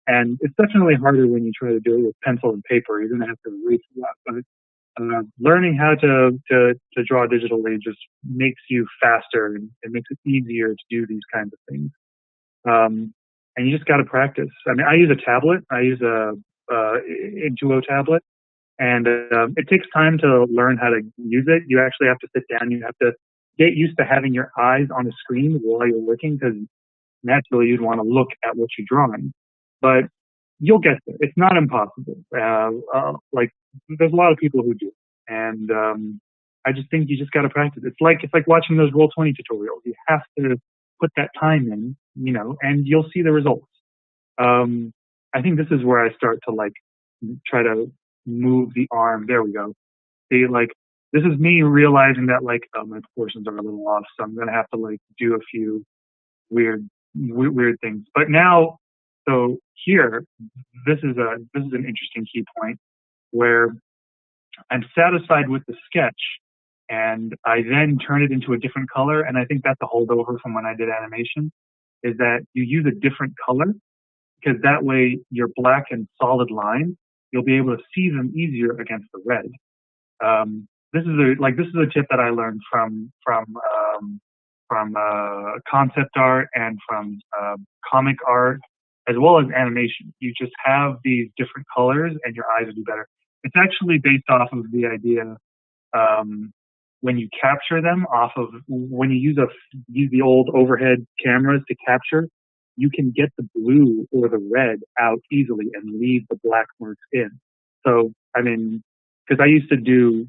and it's definitely harder when you try to do it with pencil and paper. You're going to have to erase a lot. But learning how to draw digitally just makes you faster, and it makes it easier to do these kinds of things. And you just got to practice. I use a tablet. I use a Intuo tablet, And it takes time to learn how to use it. You actually have to sit down. You have to get used to having your eyes on a screen while you're working, because naturally you'd want to look at what you're drawing. But you'll get there. It's not impossible. Like there's a lot of people who do, and I just think you just got to practice. It's like watching those Roll20 tutorials. You have to put that time in, and you'll see the results. I think this is where I start to like try to move the arm. There we go. See, like this is me realizing that like my proportions are a little off, so I'm gonna have to like do a few weird things. But now, so here, this is an interesting key point where I'm satisfied with the sketch, and I then turn it into a different color. And I think that's a holdover from when I did animation, is that you use a different color, because that way your black and solid lines, you'll be able to see them easier against the red. This is a tip that I learned from concept art and from comic art, as well as animation. You just have these different colors and your eyes will do better. It's actually based off of the idea, when you capture them when you use the old overhead cameras to capture, you can get the blue or the red out easily and leave the black marks in. So, I mean, because I used to do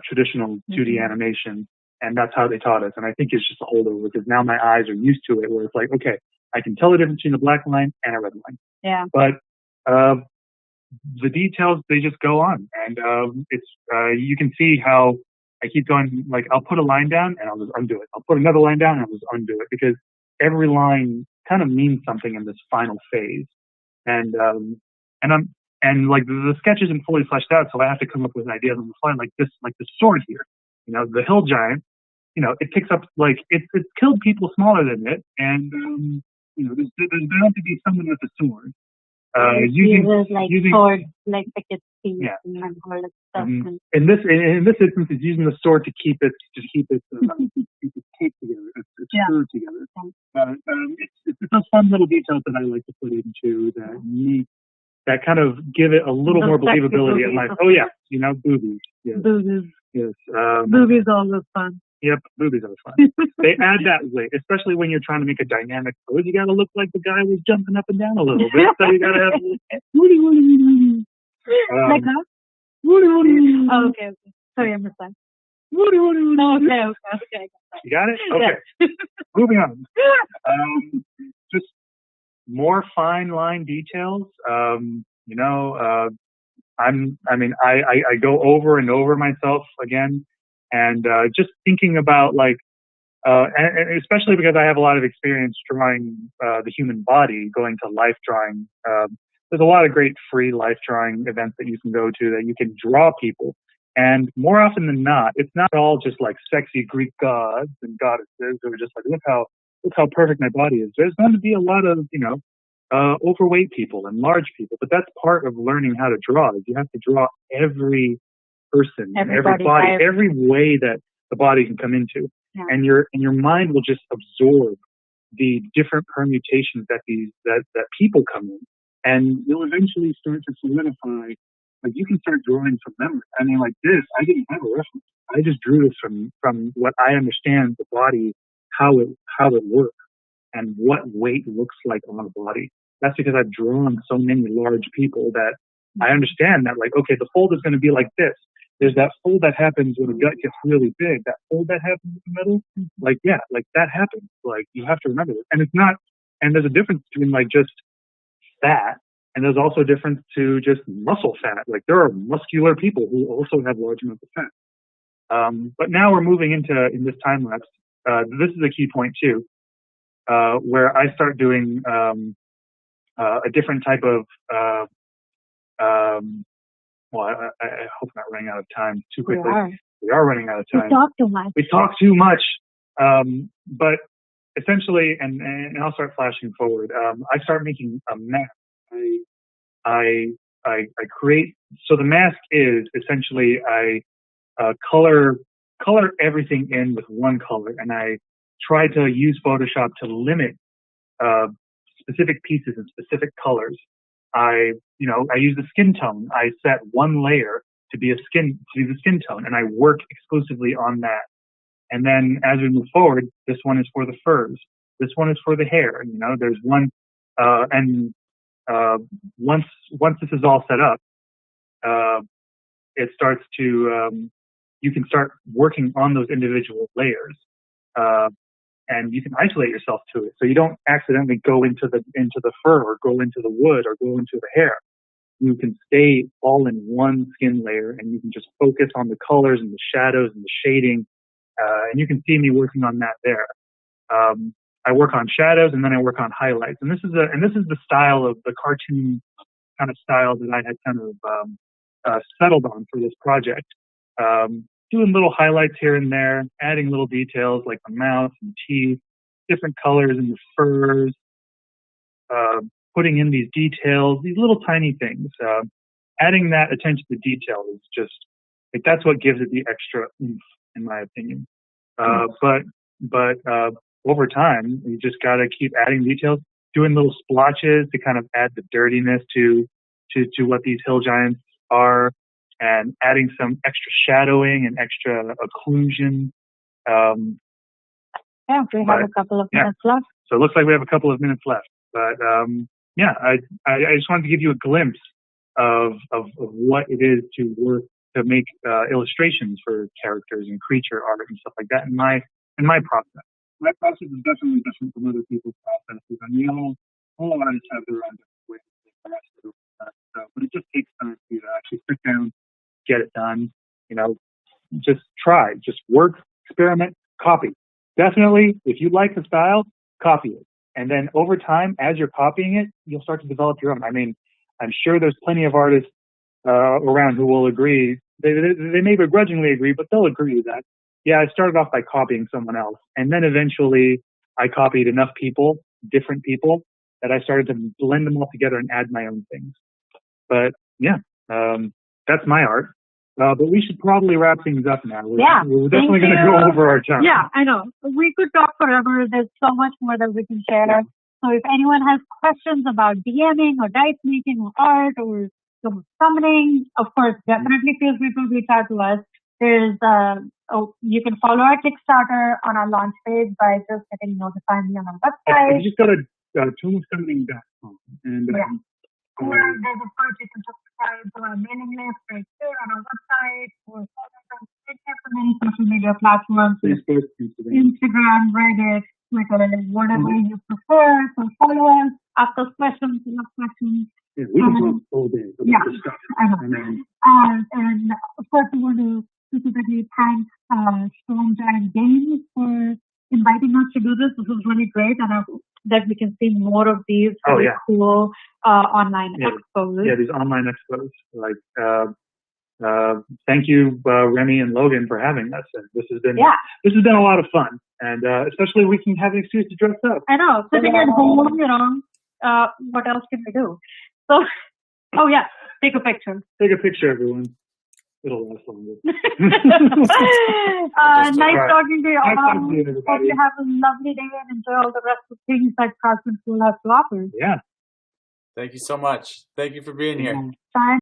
traditional 2D animation, and that's how they taught us. And I think it's just a holdover, because now my eyes are used to it, where it's like, okay, I can tell the difference between a black line and a red line. Yeah. But the details, they just go on. And you can see how I keep going, like I'll put a line down and I'll just undo it. I'll put another line down and I'll just undo it, because every line kind of means something in this final phase. And like the sketch isn't fully fleshed out, so I have to come up with ideas on the fly, like this sword here. The hill giant, it picks up, like it's killed people smaller than it, and there's bound to be someone with a sword. Using sword, like picket feet, yeah. And all that stuff. In this instance, it's using the sword to keep it keep its tape together, it's screwed together. It's those fun little details that I like to put into that kind of give it a little more believability in life. Oh yeah, boobies. Yes. Boobies. Yes. Boobies are always fun. Yep, boobies are fun. They add that weight, especially when you're trying to make a dynamic pose. You got to look like the guy was jumping up and down a little bit. So you got to have woody. Like that? Woody. Oh, okay. Sorry, I missed that. Woody. Okay. You got it? Okay. Yeah. Moving on. Just more fine line details. I go over and over myself again, and just thinking about and especially because I have a lot of experience drawing the human body, going to life drawing. There's a lot of great free life drawing events that you can go to that you can draw people. And more often than not, it's not all just like sexy Greek gods and goddesses who are just like, look how perfect my body is. There's going to be a lot of, overweight people and large people, but that's part of learning how to draw. You have to draw every person, every body, every way that the body can come into. Yeah. And your mind will just absorb the different permutations that people come in, and you'll eventually start to solidify. Like you can start drawing from memory. I mean, like this, I didn't have a reference. I just drew this from what I understand the body, how it works, and what weight looks like on a body. That's because I've drawn so many large people that I understand that, like, okay, the fold is going to be like this. There's that fold that happens when the gut gets really big. That fold that happens in the middle, like that happens. Like you have to remember this. And it's not. And there's a difference between like just fat, and there's also a difference to just muscle fat. Like there are muscular people who also have large amounts of fat. But now we're moving in this time lapse. This is a key point too, where I start doing a different type of. Well, I hope I'm not running out of time too quickly. We are running out of time. We talk too much. But essentially, and I'll start flashing forward. I start making a mask. I create. So the mask is essentially I color everything in with one color, and I try to use Photoshop to limit specific pieces and specific colors. I use the skin tone. I set one layer to be the skin tone, and I work exclusively on that. And then as we move forward, this one is for the furs. This one is for the hair. There's one, once this is all set up, it starts to you can start working on those individual layers, and you can isolate yourself to it, so you don't accidentally go into the fur or go into the wood or go into the hair. You can stay all in one skin layer, and you can just focus on the colors and the shadows and the shading. And you can see me working on that there. I work on shadows, and then I work on highlights. And this is the style of the cartoon kind of style that I had kind of settled on for this project. Doing little highlights here and there, adding little details like the mouth and teeth, different colors in the furs, putting in these details, these little tiny things. Adding that attention to detail is just that's what gives it the extra oomph, in my opinion. But over time, you just got to keep adding details, doing little splotches to kind of add the dirtiness to what these hill giants are, and adding some extra shadowing and extra occlusion. We have a couple of minutes left. So it looks like we have a couple of minutes left. But I just wanted to give you a glimpse of what it is to work to make illustrations for characters and creature art and stuff like that in my process. My process is definitely different from other people's processes, and all artists have their own different ways to do it. But it just takes time for you to actually sit down, get it done. Just try, just work, experiment, copy. Definitely, if you like the style, copy it. And then over time, as you're copying it, you'll start to develop your own. I mean, I'm sure there's plenty of artists around who will agree. They may begrudgingly agree, but they'll agree that, yeah, I started off by copying someone else. And then eventually I copied enough people, different people, that I started to blend them all together and add my own things. But yeah, that's my art. But we should probably wrap things up now. We're definitely going to go over our time. Yeah, I know. We could talk forever. There's so much more that we can share. Yeah. So if anyone has questions about DMing or dice making or art or summoning, of course, definitely feel free to reach out to us. There's you can follow our Kickstarter on our launch page by just hitting notify me on our website. You just go to tomesummoning.com and or there's of course you can subscribe to our mailing list right there on our website, or follow us on many social media platforms, Facebook, Instagram, Reddit, Twitter, whatever you prefer. So follow us, ask us questions, Yeah, we can talk all day. I know. And of course, we want to specifically thank Stone Giant Games for inviting us to do this. This was really great, and I hope that we can see more of these cool online expos. Yeah, these online expos. Thank you, Remy and Logan, for having us. And this has been a lot of fun, and especially we can have an excuse to dress up. I know, sitting at home, what else can we do? So, take a picture. Take a picture, everyone. It'll last longer. Nice talking to you all. Hope you have a lovely day and enjoy all the rest of the things that Craftsman School has to offer. Yeah. Thank you so much. Thank you for being here. Bye.